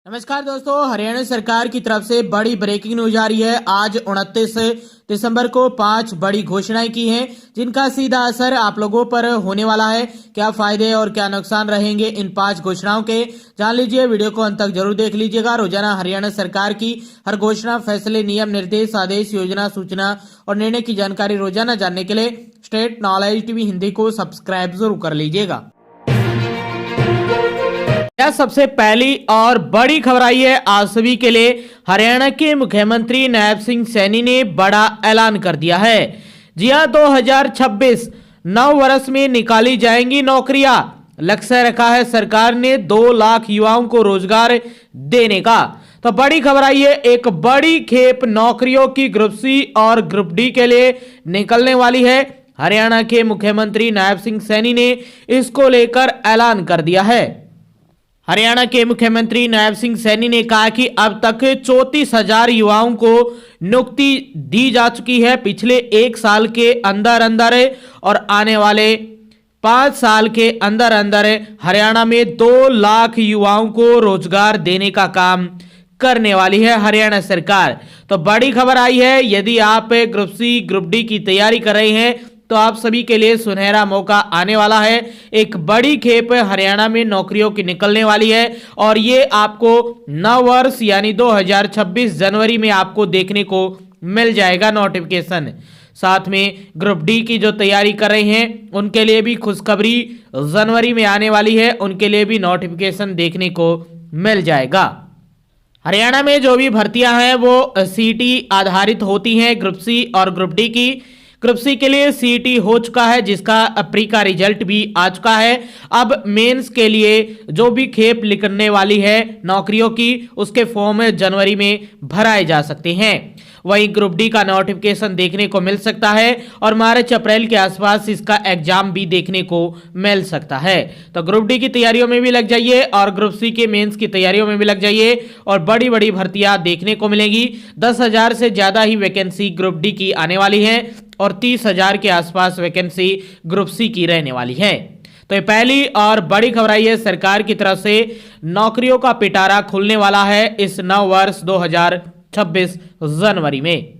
नमस्कार दोस्तों, हरियाणा सरकार की तरफ से बड़ी ब्रेकिंग न्यूज आ रही है। आज 29 दिसंबर को 5 बड़ी घोषणाएं की हैं, जिनका सीधा असर आप लोगों पर होने वाला है। क्या फायदे और क्या नुकसान रहेंगे इन 5 घोषणाओं के, जान लीजिए। वीडियो को अंत तक जरूर देख लीजिएगा। रोजाना हरियाणा सरकार की हर घोषणा, फैसले, नियम, निर्देश, आदेश, योजना, सूचना और निर्णय की जानकारी रोजाना जानने के लिए स्टेट नॉलेज टीवी हिंदी को सब्सक्राइब जरूर कर लीजिएगा। सबसे पहली और बड़ी खबर आई है आप सभी के लिए। हरियाणा के मुख्यमंत्री नायब सिंह सैनी ने बड़ा ऐलान कर दिया है। जी हां, 2026 नव वर्ष में निकाली जाएंगी नौकरियां। लक्ष्य रखा है सरकार ने 2 लाख युवाओं को रोजगार देने का। तो बड़ी खबर आई है, एक बड़ी खेप नौकरियों की ग्रुप सी और ग्रुप डी के लिए निकलने वाली है। हरियाणा के मुख्यमंत्री नायब सिंह सैनी ने इसको लेकर ऐलान कर दिया है। हरियाणा के मुख्यमंत्री नायब सिंह सैनी ने कहा कि अब तक 34,000 युवाओं को नियुक्ति दी जा चुकी है। पिछले 1 साल के अंदर अंदर और आने वाले 5 साल के अंदर अंदर हरियाणा में 2 लाख युवाओं को रोजगार देने का काम करने वाली है हरियाणा सरकार। तो बड़ी खबर आई है, यदि आप ग्रुप सी ग्रुप डी की तैयारी कर रहे हैं तो आप सभी के लिए सुनहरा मौका आने वाला है। एक बड़ी खेप हरियाणा में नौकरियों की निकलने वाली है और ये आपको नव वर्ष यानी 2026 जनवरी में आपको देखने को मिल जाएगा नोटिफिकेशन। साथ में ग्रुप डी की जो तैयारी कर रहे हैं उनके लिए भी खुशखबरी जनवरी में आने वाली है, उनके लिए भी नोटिफिकेशन देखने को मिल जाएगा। हरियाणा में जो भी भर्तियां हैं वो सीटी आधारित होती हैं, ग्रुप सी और ग्रुप डी की। ग्रुप सी के लिए सीटी हो चुका है, जिसका प्री का रिजल्ट भी आ चुका है। अब मेंस के लिए जो भी खेप निकलने वाली है नौकरियों की, उसके फॉर्म जनवरी में भराए जा सकते हैं। वहीं ग्रुप डी का नोटिफिकेशन देखने को मिल सकता है और मार्च अप्रैल के आसपास इसका एग्जाम भी देखने को मिल सकता है। तो ग्रुप डी की तैयारियों में भी लग जाइए और ग्रुप सी के मेंस की तैयारियों में भी लग जाइए और बड़ी बड़ी भर्तियां देखने को मिलेगी। 10,000 से ज्यादा ही वैकेंसी ग्रुप डी की आने वाली है और 30,000 के आसपास वैकेंसी ग्रुप सी की रहने वाली है। तो ये पहली और बड़ी खबर आई है, सरकार की तरफ से नौकरियों का पिटारा खुलने वाला है इस नव वर्ष 2026 जनवरी में।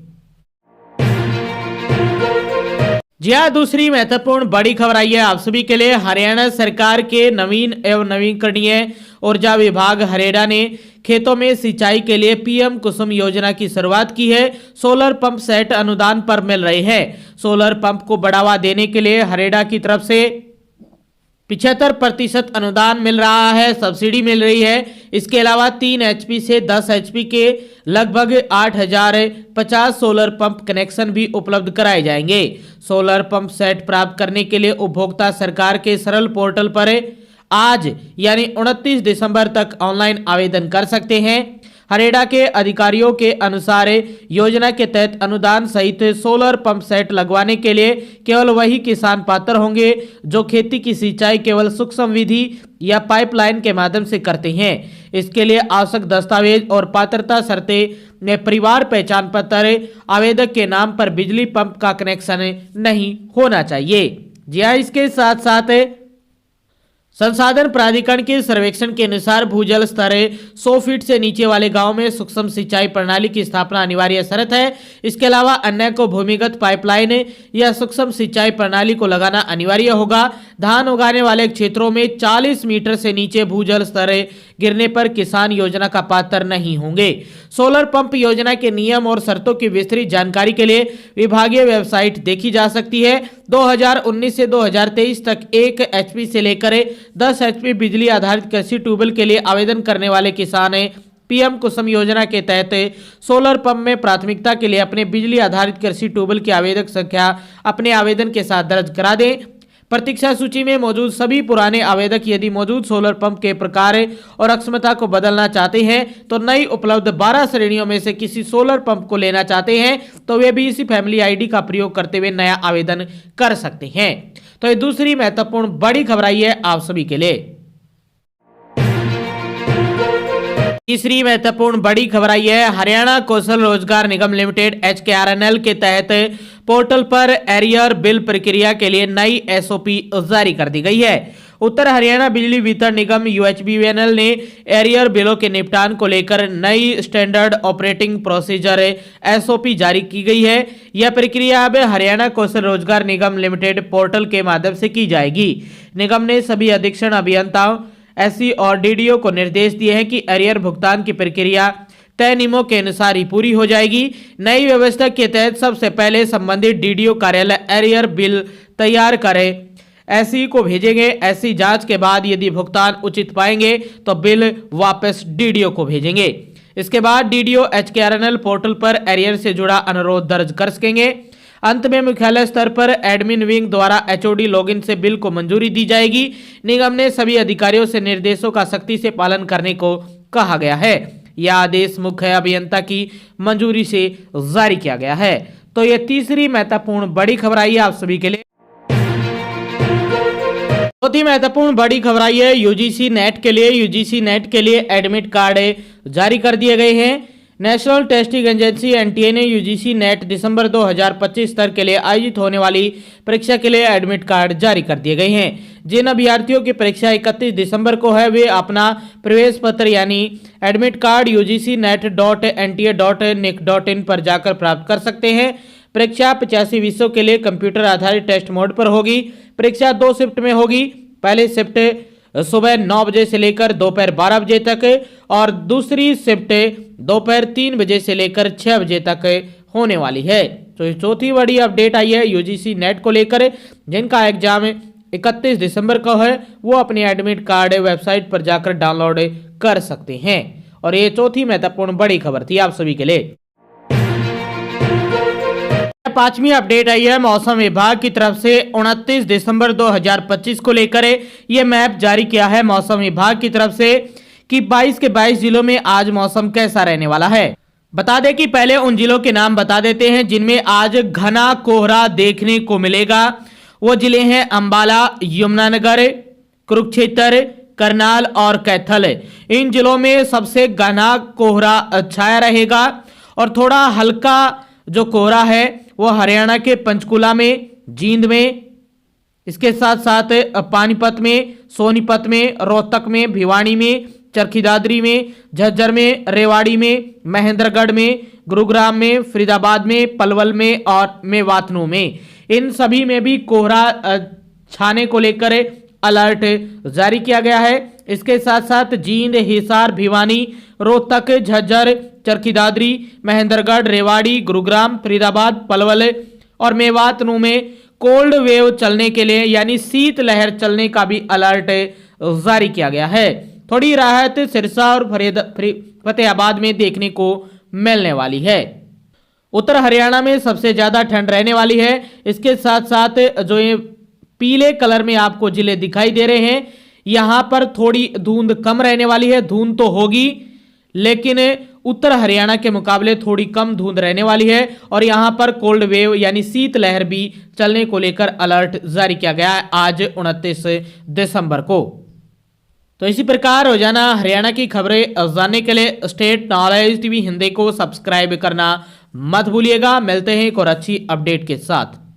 जी हाँ, दूसरी महत्वपूर्ण बड़ी खबर आई है आप सभी के लिए। हरियाणा सरकार के नवीन एवं नवीकरणीय ऊर्जा विभाग हरेड़ा ने खेतों में सिंचाई के लिए पीएम कुसुम योजना की शुरुआत की है। सोलर पंप सेट अनुदान पर मिल रहे हैं। सोलर पंप को बढ़ावा देने के लिए हरेड़ा की तरफ से 75% अनुदान मिल रहा है, सब्सिडी मिल रही है। इसके अलावा 3 HP से 10 HP के लगभग 8,050 सोलर पंप कनेक्शन भी उपलब्ध कराए जाएंगे। सोलर पंप सेट प्राप्त करने के लिए उपभोक्ता सरकार के सरल पोर्टल पर आज यानी 29 दिसंबर तक ऑनलाइन आवेदन कर सकते हैं। हरेड़ा के अधिकारियों के अनुसार योजना के तहत अनुदान सहित सोलर पंप सेट लगवाने के लिए केवल वही किसान पात्र होंगे जो खेती की सिंचाई केवल सूक्ष्म विधि या पाइपलाइन के माध्यम से करते हैं। इसके लिए आवश्यक दस्तावेज और पात्रता शर्तें में परिवार पहचान पत्र, आवेदक के नाम पर बिजली पंप का कनेक्शन नहीं होना चाहिए। जी हाँ, इसके साथ साथ संसाधन प्राधिकरण के सर्वेक्षण के अनुसार भूजल स्तर 100 फीट से नीचे वाले गांव में सूक्ष्म सिंचाई प्रणाली की स्थापना अनिवार्य शर्त है। इसके अलावा अन्य को भूमिगत पाइपलाइन या सूक्ष्म सिंचाई प्रणाली को लगाना अनिवार्य होगा। धान उगाने वाले क्षेत्रों में 40 मीटर से नीचे भूजल स्तर गिरने पर किसान योजना का पात्र नहीं होंगे। सोलर पंप योजना के नियम और शर्तों की विस्तृत जानकारी के लिए विभागीय वेबसाइट देखी जा सकती है। 2019 से 2023 तक 1 HP से लेकर 10 HP बिजली आधारित कृषि ट्यूबवेल के लिए आवेदन करने वाले किसान पीएम कुसुम योजना के तहत सोलर पंप में प्राथमिकता के लिए अपने बिजली आधारित कृषि ट्यूबवेल की आवेदक संख्या अपने आवेदन के साथ दर्ज करा दें। प्रतीक्षा सूची में मौजूद सभी पुराने आवेदक यदि मौजूद सोलर पंप के प्रकार और अक्षमता को बदलना चाहते हैं तो नई उपलब्ध 12 श्रेणियों में से किसी सोलर पंप को लेना चाहते हैं तो वे भी इसी फैमिली आईडी का प्रयोग करते हुए नया आवेदन कर सकते हैं। तो ये दूसरी महत्वपूर्ण बड़ी खबर आई है आप सभी के लिए। तीसरी महत्वपूर्ण बड़ी खबर आई है, हरियाणा कौशल रोजगार निगम लिमिटेड HKRNL के तहत पोर्टल पर एरियर बिल प्रक्रिया के लिए नई SOP जारी कर दी गई है। उत्तर हरियाणा बिजली वितरण निगम यूएचबीवीएनएल ने एरियर बिलों के निपटान को लेकर नई स्टैंडर्ड ऑपरेटिंग प्रोसीजर एसओपी जारी की गई है। यह प्रक्रिया अब हरियाणा कौशल रोजगार निगम लिमिटेड पोर्टल के माध्यम से की जाएगी। निगम ने सभी अधीक्षण अभियंताओं, एससी और डीडीओ को निर्देश दिए हैं कि एरियर भुगतान की प्रक्रिया तय नियमों के अनुसार ही पूरी हो जाएगी। नई व्यवस्था के तहत सबसे पहले संबंधित डीडीओ कार्यालय एरियर बिल तैयार करे एससी को भेजेंगे। एससी जांच के बाद यदि भुगतान उचित पाएंगे तो बिल वापस डीडीओ को भेजेंगे। इसके बाद डीडीओ एचकेआरएनएल पोर्टल पर एरियर से जुड़ा अनुरोध दर्ज कर सकेंगे। अंत में मुख्यालय स्तर पर एडमिन विंग द्वारा एचओडी लॉगिन से बिल को मंजूरी दी जाएगी। निगम ने सभी अधिकारियों से निर्देशों का सख्ती से पालन करने को कहा गया है। यह आदेश मुख्य अभियंता की मंजूरी से जारी किया गया है। तो यह तीसरी महत्वपूर्ण बड़ी खबर आई है आप सभी के लिए। बहुत ही महत्वपूर्ण बड़ी खबर आई है यूजीसी नेट के लिए। यूजीसी नेट के लिए एडमिट कार्ड जारी कर दिए गए हैं। नेशनल टेस्टिंग एजेंसी एनटीए ने यूजीसी नेट दिसंबर 2025 स्तर के लिए आयोजित होने वाली परीक्षा के लिए एडमिट कार्ड जारी कर दिए गए हैं। जिन अभ्यर्थियों की परीक्षा 31 दिसंबर को है वे अपना प्रवेश पत्र यानी एडमिट कार्ड ugc.net.nta.nic.in पर जाकर प्राप्त कर सकते हैं। परीक्षा 85 विषयों के लिए कंप्यूटर आधारित टेस्ट मोड पर होगी। परीक्षा 2 शिफ्ट में होगी। पहली शिफ्ट सुबह 9 बजे से लेकर दोपहर 12 बजे तक और दूसरी शिफ्ट दोपहर 3 बजे से लेकर 6 बजे तक होने वाली है। तो ये चौथी बड़ी अपडेट आई है यूजीसी नेट को लेकर। जिनका एग्जाम 31 दिसंबर को है वो अपने एडमिट कार्ड वेबसाइट पर जाकर डाउनलोड कर सकते हैं। और ये चौथी महत्वपूर्ण बड़ी खबर थी आप सभी के लिए। पांचवी अपडेट आई है मौसम विभाग की तरफ से 29 दिसंबर 2025 को लेकर यह मैप जारी किया है मौसम विभाग की तरफ से कि 22 के 22 जिलों में आज मौसम कैसा रहने वाला है। बता दें कि पहले उन जिलों के नाम बता देते हैं जिनमें आज घना कोहरा देखने को मिलेगा। वो जिले हैं अंबाला, यमुनानगर, कुरुक्षेत्र, करनाल और कैथल। इन जिलों में सबसे घना कोहरा छाया रहेगा और थोड़ा हल्का जो कोहरा है वो हरियाणा के पंचकुला में, जींद में, इसके साथ साथ पानीपत में, सोनीपत में, रोहतक में, भिवानी में, चरखी दादरी में, झज्जर में, रेवाड़ी में, महेंद्रगढ़ में, गुरुग्राम में, फरीदाबाद में, पलवल में और मेवातनू में, इन सभी में भी कोहरा छाने को लेकर अलर्ट जारी किया गया है। इसके साथ साथ जींद, हिसार, भिवानी, रोहतक, झज्जर, चरखी दादरी, महेंद्रगढ़, रेवाड़ी, गुरुग्राम, फरीदाबाद, पलवल और मेवातनू में कोल्ड वेव चलने के लिए यानी शीत लहर चलने का भी अलर्ट जारी किया गया है। थोड़ी राहत सिरसा और फतेहाबाद में देखने को मिलने वाली है। उत्तर हरियाणा में सबसे ज्यादा ठंड रहने वाली है। इसके साथ साथ जो ये पीले कलर में आपको जिले दिखाई दे रहे हैं यहां पर थोड़ी धुंध कम रहने वाली है। धुंध तो होगी लेकिन उत्तर हरियाणा के मुकाबले थोड़ी कम धुंध रहने वाली है और यहां पर कोल्ड वेव यानी शीत लहर भी चलने को लेकर अलर्ट जारी किया गया है आज 29 दिसंबर को। तो इसी प्रकार रोजाना हरियाणा की खबरें जानने के लिए स्टेट नॉलेज टीवी हिंदी को सब्सक्राइब करना मत भूलिएगा। मिलते हैं एक और अच्छी अपडेट के साथ।